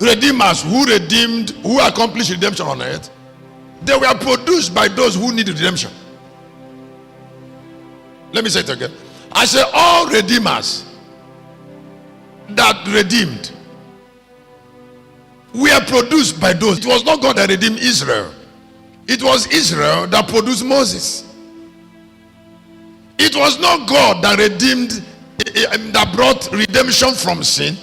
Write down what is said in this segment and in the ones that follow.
redeemers who accomplished redemption on earth, they were produced by those who need redemption. Let me say it again. I say all redeemers that redeemed were produced by those. It was not God that redeemed Israel. It was Israel that produced Moses. It was not God that redeemed, that brought redemption from sin.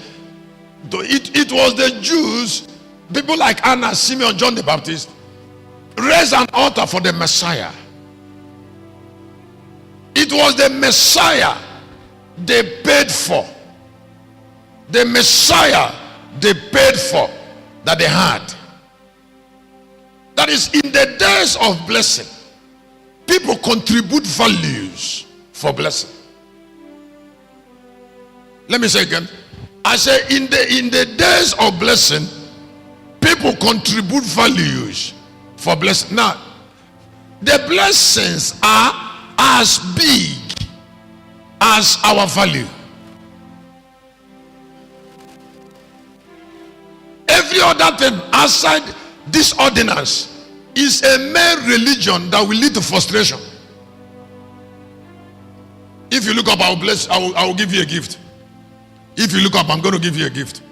It was the Jews, people like Anna, Simeon, John the Baptist, raised an altar for the Messiah. It was the Messiah they paid for. The Messiah they paid for that they had. That is, in the days of blessing, people contribute values for blessing. Let me say again. I say in the days of blessing, people contribute values for blessing. Now, the blessings are as big as our value. Every other thing outside this ordinance is a mere religion that will lead to frustration. If you look up, I will bless. I will give you a gift. If you look up, I'm going to give you a gift.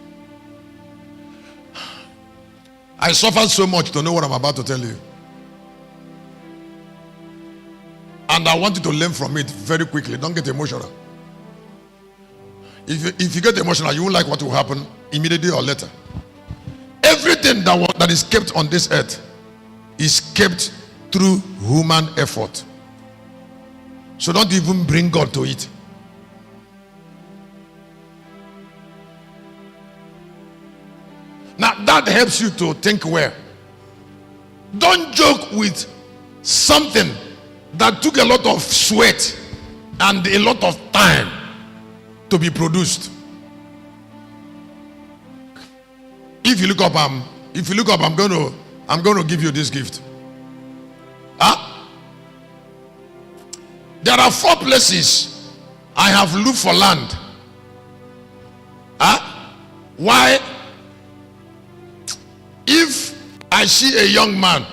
I suffered so much to know what I'm about to tell you, and I want you to learn from it very quickly. Don't get emotional. If you get emotional, you won't like what will happen immediately or later. Everything that is kept on this earth is kept through human effort. So don't even bring God to it. Now that helps you to think well. Don't joke with something that took a lot of sweat and a lot of time to be produced. If you look up, I'm going to give you this gift. There are 4 places I have looked for land. Why? If I see a young man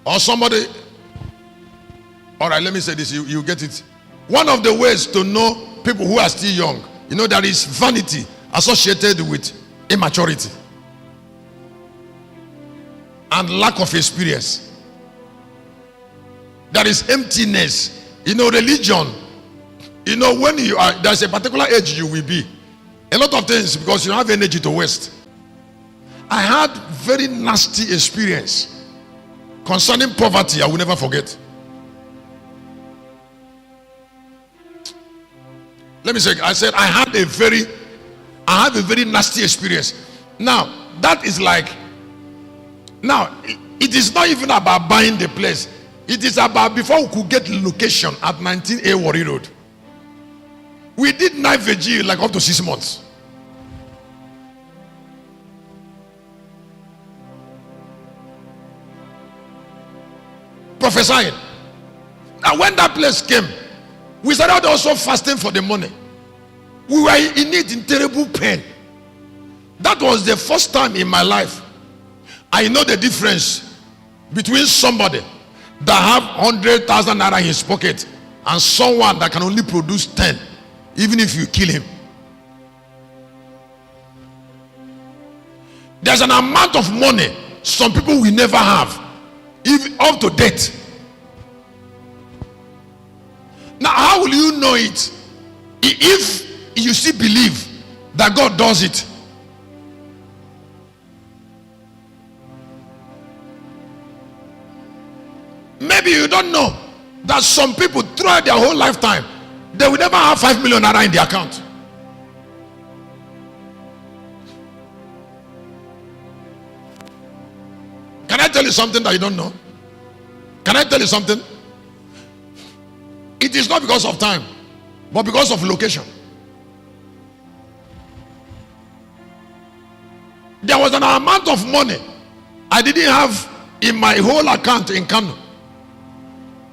or somebody, all right, let me say this, you get it. One of the ways to know people who are still young, there is vanity associated with immaturity and lack of experience. There is emptiness. Religion, when you are, there's a particular age you will be. A lot of things, because you have energy to waste. I had very nasty experience concerning poverty. I will never forget. Let me say, I said I have a very nasty experience. Now that is like, now it is not even about buying the place. It is about before we could get location at 19A Warri Road. We did night vigil like up to 6 months. Prophesying. Now when that place came, we started also fasting for the money. We were in it in terrible pain. That was the first time in my life I know the difference between somebody that have 100,000 naira in his pocket and someone that can only produce 10, even if you kill him. There's an amount of money some people will never have, even up to death. Now how will you know it if you still believe that God does it? Maybe you don't know that some people throughout their whole lifetime, they will never have 5 million naira in their account. Can I tell you something that you don't know? Can I tell you something? It is not because of time, but because of location. There was an amount of money I didn't have in my whole account in Kano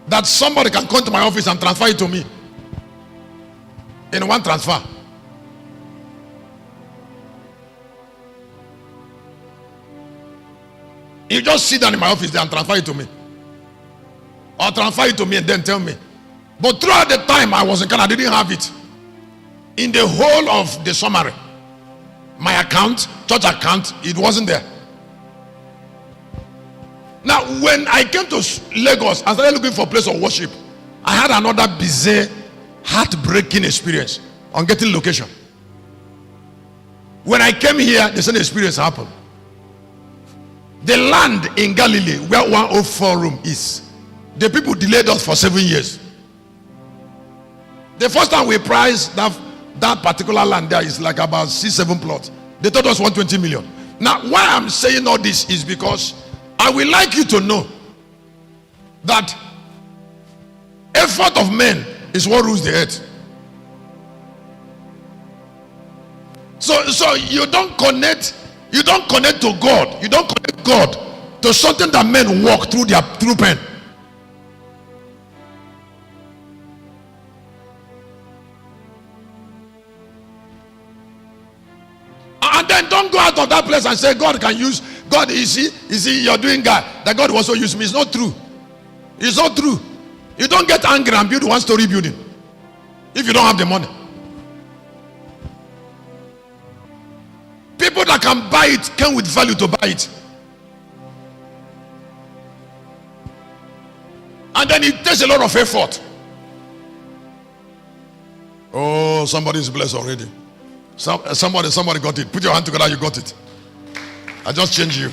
that somebody can come to my office and transfer it to me in one transfer. You just sit down in my office there and transfer it to me. Or transfer it to me and then tell me. But throughout the time I was in Canada, I didn't have it. In the whole of the summary, my account, church account, it wasn't there. Now, when I came to Lagos, I started looking for a place of worship. I had another bizarre, heartbreaking experience on getting location. When I came here, the same experience happened. The land in Galilee where 104 room is, the people delayed us for 7 years. The first time we priced that particular land there is like about 6-7 plots. They told us 120 million. Now, why I'm saying all this is because I would like you to know that effort of men is what rules the earth. So you don't connect to God. You don't connect God to something that men walk through pen. And then don't go out of that place and say God can use God. You see, you're doing God that God will also use me. It's not true. It's not true. You don't get angry and build one-story building if you don't have the money. People that can buy it came with value to buy it. And then it takes a lot of effort. Oh, somebody's blessed already. Somebody got it. Put your hand together, you got it. I just changed you.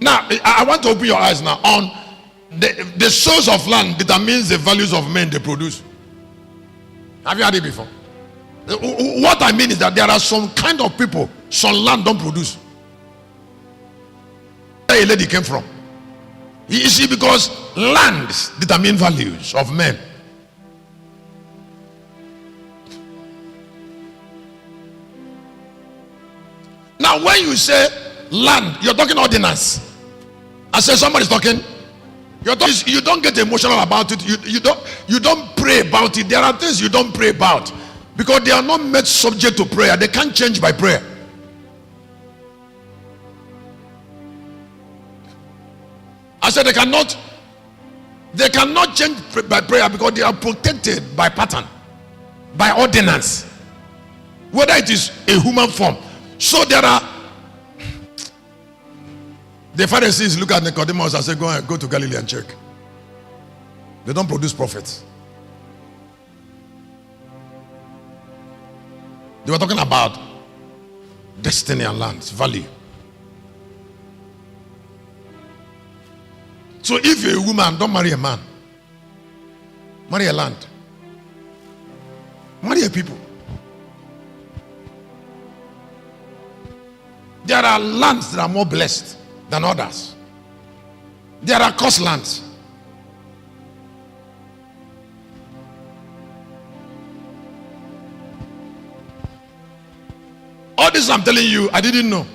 Now, I want to open your eyes now on the source of land determines the values of men they produce. Have you heard it before? What I mean is that there are some kind of people, some land don't produce. Where a lady came from. You see, because lands determine values of men. Now, when you say land, you're talking ordinance. I say somebody's talking. You don't get emotional about it. You don't pray about it. There are things you don't pray about because they are not made subject to prayer. They can't change by prayer. I said they cannot change by prayer because they are protected by pattern, by ordinance, whether it is a human form. So there are the Pharisees look at Nicodemus and say, go to Galilee and check. They don't produce prophets. They were talking about destiny and lands, value. So if you're a woman, don't marry a man. Marry a land. Marry a people. There are lands that are more blessed than others. There are cursed lands. All this I'm telling you, I didn't know.